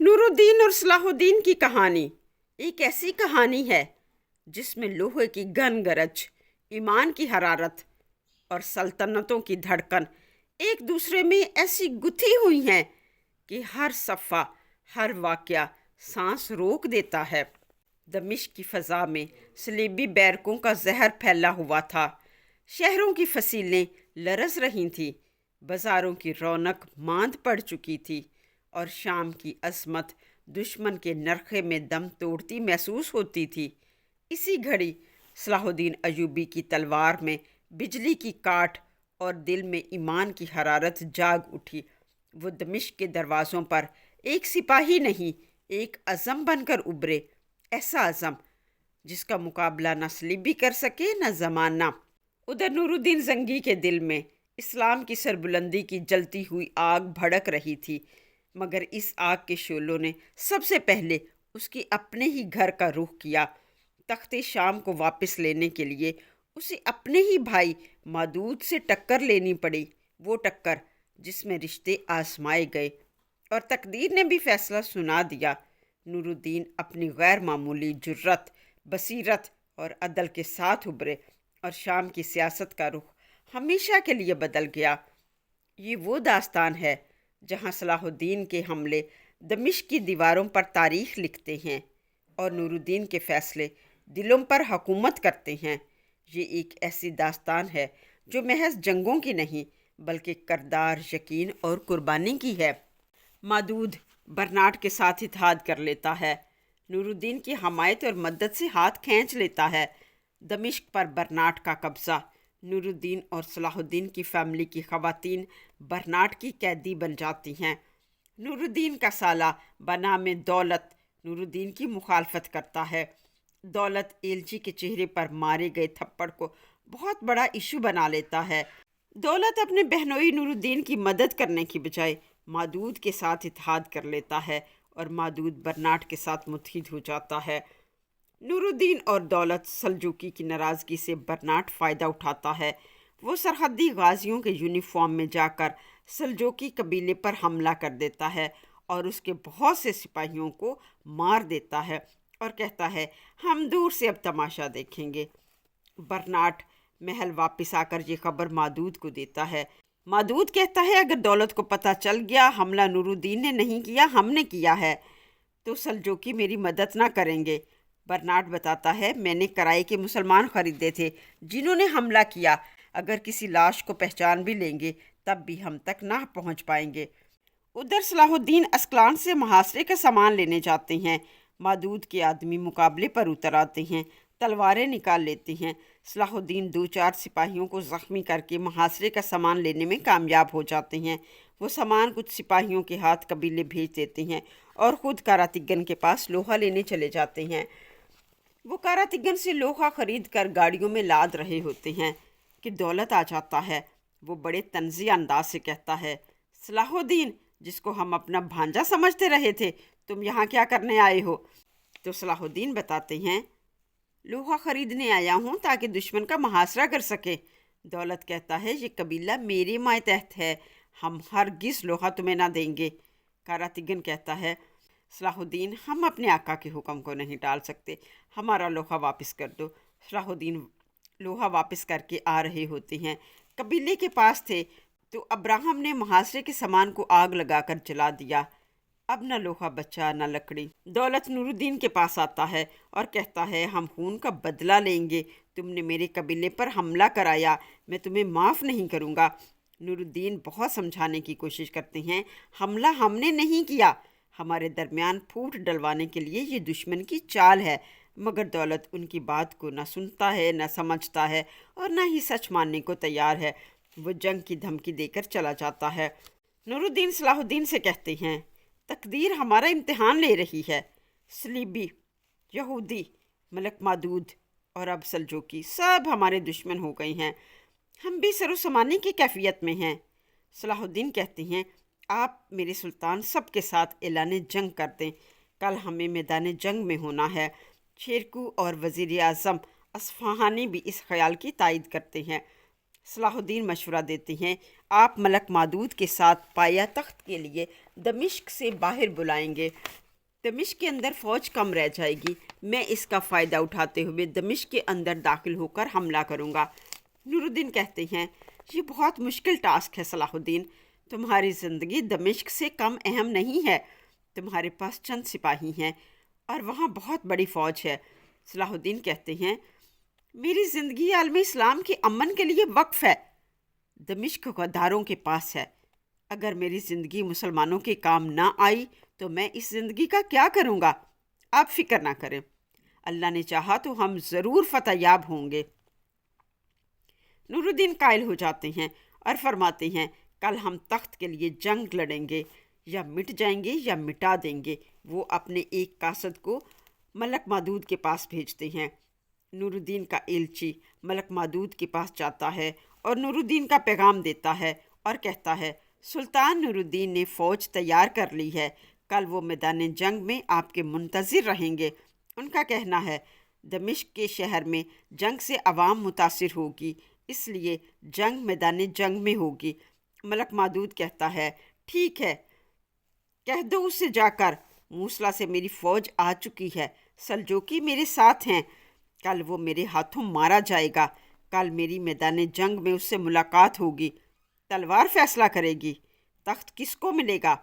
نور الدین اور صلاح الدین کی کہانی ایک ایسی کہانی ہے جس میں لوہے کی گن گرج، ایمان کی حرارت اور سلطنتوں کی دھڑکن ایک دوسرے میں ایسی گتھی ہوئی ہیں کہ ہر صفحہ، ہر واقعہ سانس روک دیتا ہے۔ دمشق کی فضا میں صلیبی بیرکوں کا زہر پھیلا ہوا تھا، شہروں کی فصیلیں لرز رہی تھیں، بازاروں کی رونق ماند پڑ چکی تھی اور شام کی عظمت دشمن کے نرخے میں دم توڑتی محسوس ہوتی تھی۔ اسی گھڑی صلاح الدین ایوبی کی تلوار میں بجلی کی کاٹ اور دل میں ایمان کی حرارت جاگ اٹھی۔ وہ دمشق کے دروازوں پر ایک سپاہی نہیں، ایک عزم بن کر ابھرے، ایسا عزم جس کا مقابلہ نہ صلیبی کر سکے نہ زمانہ۔ ادھر نور الدین زنگی کے دل میں اسلام کی سربلندی کی جلتی ہوئی آگ بھڑک رہی تھی، مگر اس آگ کے شعلوں نے سب سے پہلے اس کے اپنے ہی گھر کا رخ کیا۔ تخت شام کو واپس لینے کے لیے اسے اپنے ہی بھائی مادود سے ٹکر لینی پڑی، وہ ٹکر جس میں رشتے آزمائے گئے اور تقدیر نے بھی فیصلہ سنا دیا۔ نور الدین اپنی غیر معمولی جرت، بصیرت اور عدل کے ساتھ ابھرے اور شام کی سیاست کا رخ ہمیشہ کے لیے بدل گیا۔ یہ وہ داستان ہے جہاں صلاح الدین کے حملے دمشق کی دیواروں پر تاریخ لکھتے ہیں اور نور الدین کے فیصلے دلوں پر حکومت کرتے ہیں۔ یہ ایک ایسی داستان ہے جو محض جنگوں کی نہیں بلکہ کردار، یقین اور قربانی کی ہے۔ مادود برناٹ کے ساتھ اتحاد کر لیتا ہے، نور الدین کی حمایت اور مدد سے ہاتھ کھینچ لیتا ہے۔ دمشق پر برناٹ کا قبضہ، نور الدین اور صلاح الدین کی فیملی کی خواتین برناٹ کی قیدی بن جاتی ہیں۔ نور الدین کا سالہ بنام دولت نور الدین کی مخالفت کرتا ہے۔ دولت ایلچی کے چہرے پر مارے گئے تھپڑ کو بہت بڑا ایشو بنا لیتا ہے۔ دولت اپنے بہنوئی نور الدین کی مدد کرنے کی بجائے مادود کے ساتھ اتحاد کر لیتا ہے اور مادود برناٹ کے ساتھ متحد ہو جاتا ہے۔ نور الدین اور دولت سلجوقی کی ناراضگی سے برناٹ فائدہ اٹھاتا ہے۔ وہ سرحدی غازیوں کے یونیفارم میں جا کر سلجوقی قبیلے پر حملہ کر دیتا ہے اور اس کے بہت سے سپاہیوں کو مار دیتا ہے اور کہتا ہے ہم دور سے اب تماشا دیکھیں گے۔ برناٹ محل واپس آ کر یہ خبر مادود کو دیتا ہے۔ مادود کہتا ہے اگر دولت کو پتہ چل گیا حملہ نور الدین نے نہیں کیا، ہم نے کیا ہے، تو سلجوقی میری مدد نہ کریں گے۔ برناٹ بتاتا ہے میں نے کرائے کے مسلمان خریدے تھے جنہوں نے حملہ کیا، اگر کسی لاش کو پہچان بھی لیں گے تب بھی ہم تک نہ پہنچ پائیں گے۔ ادھر صلاح الدین اسکلان سے محاصرے کا سامان لینے جاتے ہیں۔ مادود کے آدمی مقابلے پر اتر آتے ہیں، تلواریں نکال لیتے ہیں۔ صلاح الدین 2-4 سپاہیوں کو زخمی کر کے محاصرے کا سامان لینے میں کامیاب ہو جاتے ہیں۔ وہ سامان کچھ سپاہیوں کے ہاتھ قبیلے بھیج دیتے ہیں اور خود کاراتگن کے پاس لوہا لینے چلے جاتے ہیں۔ وہ کاراتگن سے لوہا خرید کر گاڑیوں میں لاد رہے ہوتے ہیں کہ دولت آ جاتا ہے۔ وہ بڑے طنزیہ انداز سے کہتا ہے صلاح الدین جس کو ہم اپنا بھانجا سمجھتے رہے تھے، تم یہاں کیا کرنے آئے ہو؟ تو صلاح الدین بتاتے ہیں لوہا خریدنے آیا ہوں تاکہ دشمن کا محاصرہ کر سکے۔ دولت کہتا ہے یہ قبیلہ میرے ماتحت ہے، ہم ہرگز لوہا تمہیں نہ دیں گے۔ کاراتگن کہتا ہے صلاح الدین ہم اپنے آقا کے حکم کو نہیں ٹال سکتے، ہمارا لوہا واپس کر دو۔ صلاح الدین لوہا واپس کر کے آ رہے ہوتے ہیں، قبیلے کے پاس تھے تو ابراہم نے محاصرے کے سامان کو آگ لگا کر جلا دیا۔ اب نہ لوہا بچا نہ لکڑی۔ دولت نور الدین کے پاس آتا ہے اور کہتا ہے ہم خون کا بدلہ لیں گے، تم نے میرے قبیلے پر حملہ کرایا، میں تمہیں معاف نہیں کروں گا۔ نور الدین بہت سمجھانے کی کوشش کرتے ہیں حملہ ہم نے نہیں کیا، ہمارے درمیان پھوٹ ڈلوانے کے لیے یہ دشمن کی چال ہے، مگر دولت ان کی بات کو نہ سنتا ہے نہ سمجھتا ہے اور نہ ہی سچ ماننے کو تیار ہے۔ وہ جنگ کی دھمکی دے کر چلا جاتا ہے۔ نور الدین صلاح الدین سے کہتے ہیں تقدیر ہمارا امتحان لے رہی ہے، صلیبی، یہودی، ملک مادود اور اب سلجوقی سب ہمارے دشمن ہو گئے ہیں، ہم بھی سر و سامانے کی کیفیت میں ہیں۔ صلاح الدین کہتے ہیں آپ میرے سلطان سب کے ساتھ اعلان جنگ کر دیں، کل ہمیں میدان جنگ میں ہونا ہے۔ شیرکو اور وزیر اعظم اصفہانی بھی اس خیال کی تائید کرتے ہیں۔ صلاح الدین مشورہ دیتے ہیں، آپ ملک مادود کے ساتھ پایا تخت کے لیے دمشق سے باہر بلائیں گے۔ دمشق کے اندر فوج کم رہ جائے گی، میں اس کا فائدہ اٹھاتے ہوئے دمشق کے اندر داخل ہو کر حملہ کروں گا۔ نور الدین کہتے ہیں، یہ بہت مشکل ٹاسک ہے صلاح الدین، تمہاری زندگی دمشق سے کم اہم نہیں ہے، تمہارے پاس چند سپاہی ہیں اور وہاں بہت بڑی فوج ہے۔ صلاح الدین کہتے ہیں، میری زندگی عالم اسلام کے امن کے لیے وقف ہے، دمشق غداروں کے پاس ہے، اگر میری زندگی مسلمانوں کے کام نہ آئی تو میں اس زندگی کا کیا کروں گا؟ آپ فکر نہ کریں، اللہ نے چاہا تو ہم ضرور فتح یاب ہوں گے۔ نور الدین قائل ہو جاتے ہیں اور فرماتے ہیں، کل ہم تخت کے لیے جنگ لڑیں گے، یا مٹ جائیں گے یا مٹا دیں گے۔ وہ اپنے ایک قاصد کو ملک مادود کے پاس بھیجتے ہیں۔ نور الدین کا ایلچی ملک مادود کے پاس جاتا ہے اور نور الدین کا پیغام دیتا ہے اور کہتا ہے، سلطان نور الدین نے فوج تیار کر لی ہے، کل وہ میدان جنگ میں آپ کے منتظر رہیں گے۔ ان کا کہنا ہے، دمشق کے شہر میں جنگ سے عوام متاثر ہوگی، اس لیے جنگ میدان جنگ میں ہوگی۔ ملک مادود کہتا ہے، ٹھیک ہے، کہہ دو اس سے جا کر، موصلہ سے میری فوج آ چکی ہے، سلجوقی میرے ساتھ ہیں، کل وہ میرے ہاتھوں مارا جائے گا، کل میری میدان جنگ میں اس سے ملاقات ہوگی، تلوار فیصلہ کرے گی، تخت کس کو ملے گا،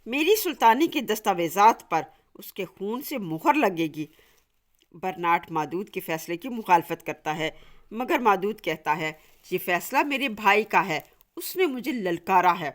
میری سلطانی کے دستاویزات پر اس کے خون سے مہر لگے گی۔ برناٹ مادود کے فیصلے کی مخالفت کرتا ہے، مگر مادود کہتا ہے، یہ فیصلہ میرے بھائی کا ہے، اس نے مجھے للکارا ہے،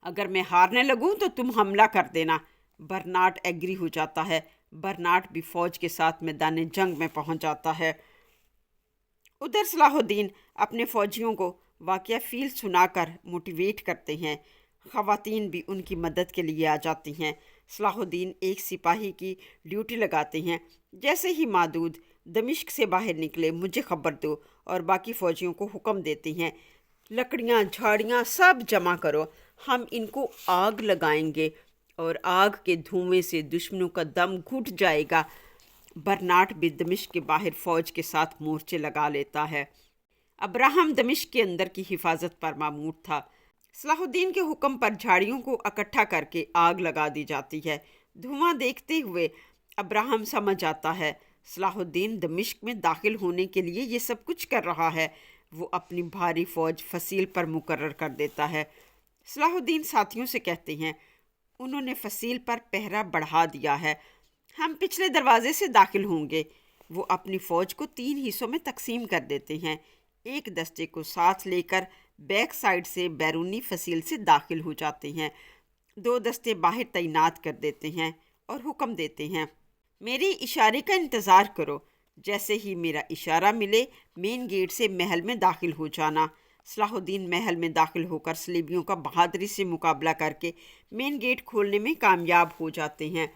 اگر میں ہارنے لگوں تو تم حملہ کر دینا۔ برناٹ ایگری ہو جاتا ہے، برناٹ بھی فوج کے ساتھ میدان جنگ میں پہنچ جاتا ہے۔ ادھر صلاح الدین اپنے فوجیوں کو واقعہ فیل سنا کر موٹیویٹ کرتے ہیں، خواتین بھی ان کی مدد کے لیے آ جاتی ہیں۔ صلاح الدین ایک سپاہی کی ڈیوٹی لگاتے ہیں، جیسے ہی مادود دمشق سے باہر نکلے مجھے خبر دو، اور باقی فوجیوں کو حکم دیتے ہیں، لکڑیاں جھاڑیاں سب جمع کرو، ہم ان کو آگ لگائیں گے اور آگ کے دھوئیں سے دشمنوں کا دم گھٹ جائے گا۔ برناٹ بھی دمشق کے باہر فوج کے ساتھ مورچے لگا لیتا ہے۔ ابراہم دمشق کے اندر کی حفاظت پر مامور تھا۔ صلاح الدین کے حکم پر جھاڑیوں کو اکٹھا کر کے آگ لگا دی جاتی ہے۔ دھواں دیکھتے ہوئے ابراہم سمجھ آتا ہے، صلاح الدین دمشق میں داخل ہونے کے لیے یہ سب کچھ کر رہا ہے۔ وہ اپنی بھاری فوج فصیل پر مقرر کر دیتا ہے۔ صلاح الدین ساتھیوں سے کہتے ہیں، انہوں نے فصیل پر پہرا بڑھا دیا ہے، ہم پچھلے دروازے سے داخل ہوں گے۔ وہ اپنی فوج کو 3 حصوں میں تقسیم کر دیتے ہیں، ایک دستے کو ساتھ لے کر بیک سائڈ سے بیرونی فصیل سے داخل ہو جاتے ہیں، 2 دستے باہر تعینات کر دیتے ہیں اور حکم دیتے ہیں، میرے اشارے کا انتظار کرو، جیسے ہی میرا اشارہ ملے مین گیٹ سے محل میں داخل ہو جانا۔ صلاح الدین محل میں داخل ہو کر صلیبیوں کا بہادری سے مقابلہ کر کے مین گیٹ کھولنے میں کامیاب ہو جاتے ہیں۔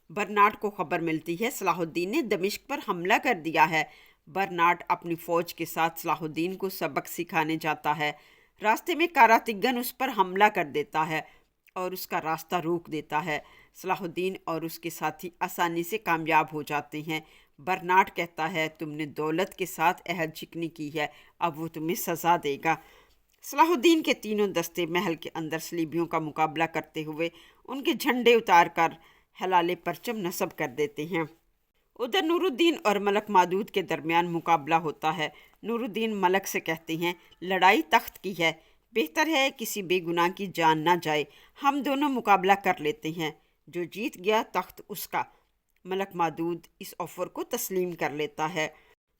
برناٹ کو خبر ملتی ہے صلاح الدین نے دمشق پر حملہ کر دیا ہے۔ برناٹ اپنی فوج کے ساتھ صلاح الدین کو سبق سکھانے جاتا ہے۔ راستے میں کاراتگن اس پر حملہ کر دیتا ہے اور اس کا راستہ روک دیتا ہے۔ صلاح الدین اور اس کے ساتھی آسانی سے کامیاب ہو جاتے ہیں۔ برناٹ کہتا ہے، تم نے دولت کے ساتھ عہد شکنی کی ہے، اب وہ تمہیں سزا دے گا۔ صلاح الدین کے تینوں دستے محل کے اندر صلیبیوں کا مقابلہ کرتے ہوئے ان کے جھنڈے اتار کر ہلال پرچم نصب کر دیتے ہیں۔ ادھر نور الدین اور ملک مادود کے درمیان مقابلہ ہوتا ہے۔ نور الدین ملک سے کہتے ہیں، لڑائی تخت کی ہے، بہتر ہے کسی بے گناہ کی جان نہ جائے، ہم دونوں مقابلہ کر لیتے ہیں، جو جیت گیا تخت اس کا۔ ملک مادود اس آفر کو تسلیم کر لیتا ہے۔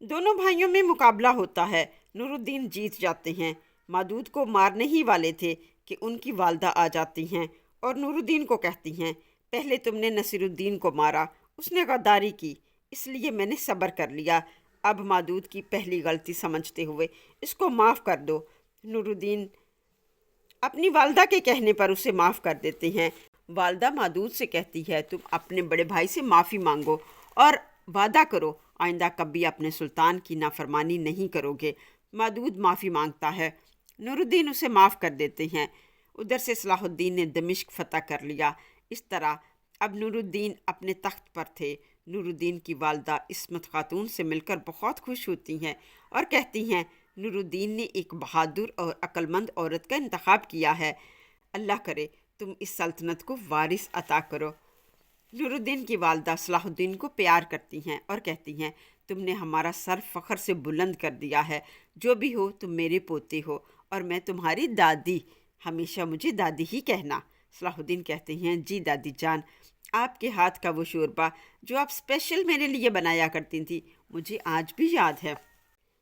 دونوں بھائیوں میں مقابلہ ہوتا ہے، نور الدین جیت جاتے ہیں۔ مادود کو مارنے ہی والے تھے کہ ان کی والدہ آ جاتی ہیں اور نور الدین کو کہتی ہیں، پہلے تم نے نصیر الدین کو مارا، اس نے غداری کی، اس لیے میں نے صبر کر لیا، اب مادود کی پہلی غلطی سمجھتے ہوئے اس کو معاف کر دو۔ نور الدین اپنی والدہ کے کہنے پر اسے معاف کر دیتے ہیں۔ والدہ مادود سے کہتی ہے، تم اپنے بڑے بھائی سے معافی مانگو اور وعدہ کرو آئندہ کبھی اپنے سلطان کی نافرمانی نہیں کرو گے۔ مادود معافی مانگتا ہے، نور الدین اسے معاف کر دیتے ہیں۔ ادھر سے صلاح الدین نے دمشق فتح کر لیا۔ اس طرح اب نور الدین اپنے تخت پر تھے۔ نور الدین کی والدہ عصمت خاتون سے مل کر بہت خوش ہوتی ہیں اور کہتی ہیں، نورالدین نے ایک بہادر اور عقلمند عورت کا انتخاب کیا ہے۔ اللہ کرے تم اس سلطنت کو وارث عطا کرو۔ نورالدین کی والدہ صلاح الدین کو پیار کرتی ہیں اور کہتی ہیں تم نے ہمارا سر فخر سے بلند کر دیا ہے، جو بھی ہو تم میرے پوتے ہو اور میں تمہاری دادی، ہمیشہ مجھے دادی ہی کہنا۔ صلاح الدین کہتے ہیں جی دادی جان، آپ کے ہاتھ کا وہ شوربہ جو آپ اسپیشل میرے لیے بنایا کرتی تھی مجھے آج بھی یاد ہے۔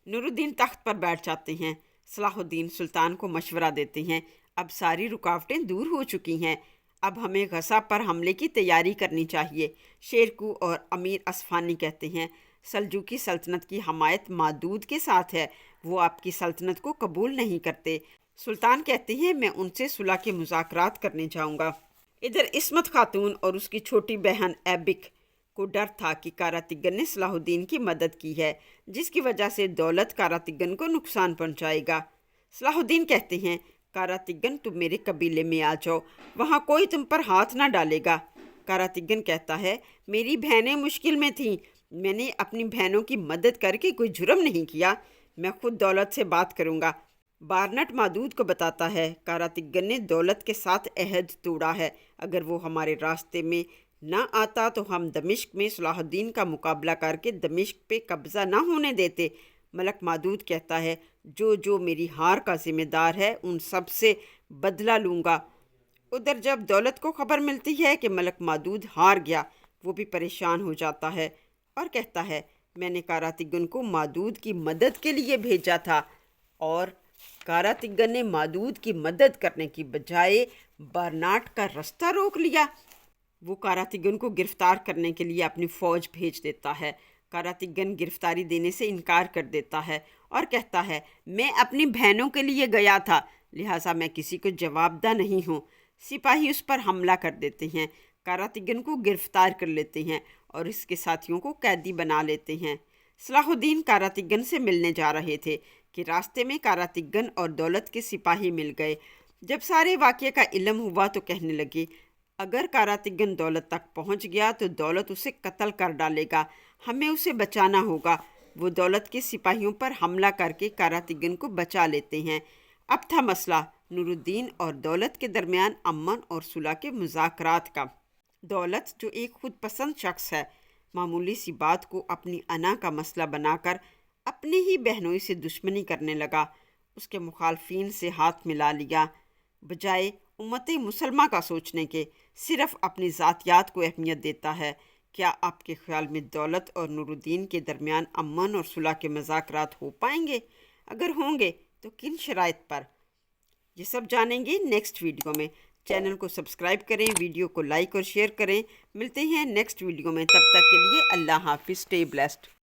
نورالدین تخت پر بیٹھ جاتے ہیں۔ صلاح الدین سلطان کو مشورہ دیتے ہیں اب ساری رکاوٹیں دور ہو چکی ہیں، اب ہمیں غزہ پر حملے کی تیاری کرنی چاہیے۔ شیرکو اور امیر اصفہانی کہتے ہیں سلجوقی سلطنت کی حمایت مادود کے ساتھ ہے، وہ آپ کی سلطنت کو قبول نہیں کرتے۔ سلطان کہتے ہیں میں ان سے صلح کے مذاکرات کرنے جاؤں گا۔ ادھر عصمت خاتون اور اس کی چھوٹی بہن ایبک کو ڈر تھا کہ کاراتگن نے صلاح الدین کی مدد کی ہے، جس کی وجہ سے دولت کاراتگن کو نقصان پہنچائے گا۔ صلاح الدین کہتے ہیں کاراتگن تم میرے قبیلے میں آ جاؤ، وہاں کوئی تم پر ہاتھ نہ ڈالے گا۔ کاراتگن کہتا ہے میری بہنیں مشکل میں تھیں، میں نے اپنی بہنوں کی مدد کر کے کوئی جرم نہیں کیا، میں خود دولت سے بات کروں گا۔ بارنٹ مادود کو بتاتا ہے کاراتگن نے دولت کے ساتھ عہد توڑا ہے، اگر وہ ہمارے راستے میں نہ آتا تو ہم دمشق میں صلاح الدین کا مقابلہ کر کے دمشق پہ قبضہ نہ ہونے دیتے۔ ملک مادود کہتا ہے جو میری ہار کا ذمہ دار ہے ان سب سے بدلہ لوں گا۔ ادھر جب دولت کو خبر ملتی ہے کہ ملک مادود ہار گیا، وہ بھی پریشان ہو جاتا ہے اور کہتا ہے میں نے کاراتگن کو مادود کی مدد کے لیے بھیجا تھا، اور کاراتگن نے مادود کی مدد کرنے کی بجائے بارناٹ کا رستہ روک لیا۔ وہ کاراتگن کو گرفتار کرنے کے لیے اپنی فوج بھیج دیتا ہے۔ کاراتگن گرفتاری دینے سے انکار کر دیتا ہے اور کہتا ہے میں اپنی بہنوں کے لیے گیا تھا، لہٰذا میں کسی کو جواب دہ نہیں ہوں۔ سپاہی اس پر حملہ کر دیتے ہیں، کاراتگن کو گرفتار کر لیتے ہیں اور اس کے ساتھیوں کو قیدی بنا لیتے ہیں۔ صلاح الدین کاراتگن سے ملنے جا رہے تھے کہ راستے میں کاراتگن اور دولت کے سپاہی مل گئے۔ جب سارے واقعے کا علم ہوا تو کہنے لگے اگر کاراتگن دولت تک پہنچ گیا تو دولت اسے قتل کر ڈالے گا، ہمیں اسے بچانا ہوگا۔ وہ دولت کے سپاہیوں پر حملہ کر کے کاراتگن کو بچا لیتے ہیں۔ اب تھا مسئلہ نورالدین اور دولت کے درمیان امن اور صلح کے مذاکرات کا۔ دولت جو ایک خود پسند شخص ہے، معمولی سی بات کو اپنی انا کا مسئلہ بنا کر اپنے ہی بہنوئی سے دشمنی کرنے لگا۔ اس کے مخالفین سے ہاتھ ملا لیا، بجائے امت مسلمہ کا سوچنے کے صرف اپنی ذاتیات کو اہمیت دیتا ہے۔ کیا آپ کے خیال میں دولت اور نورالدین کے درمیان امن اور صلح کے مذاکرات ہو پائیں گے؟ اگر ہوں گے تو کن شرائط پر؟ یہ سب جانیں گے نیکسٹ ویڈیو میں۔ چینل کو سبسکرائب کریں، ویڈیو کو لائک اور شیئر کریں۔ ملتے ہیں نیکسٹ ویڈیو میں، تب تک کے لیے اللہ حافظ، اسٹے بلیسڈ۔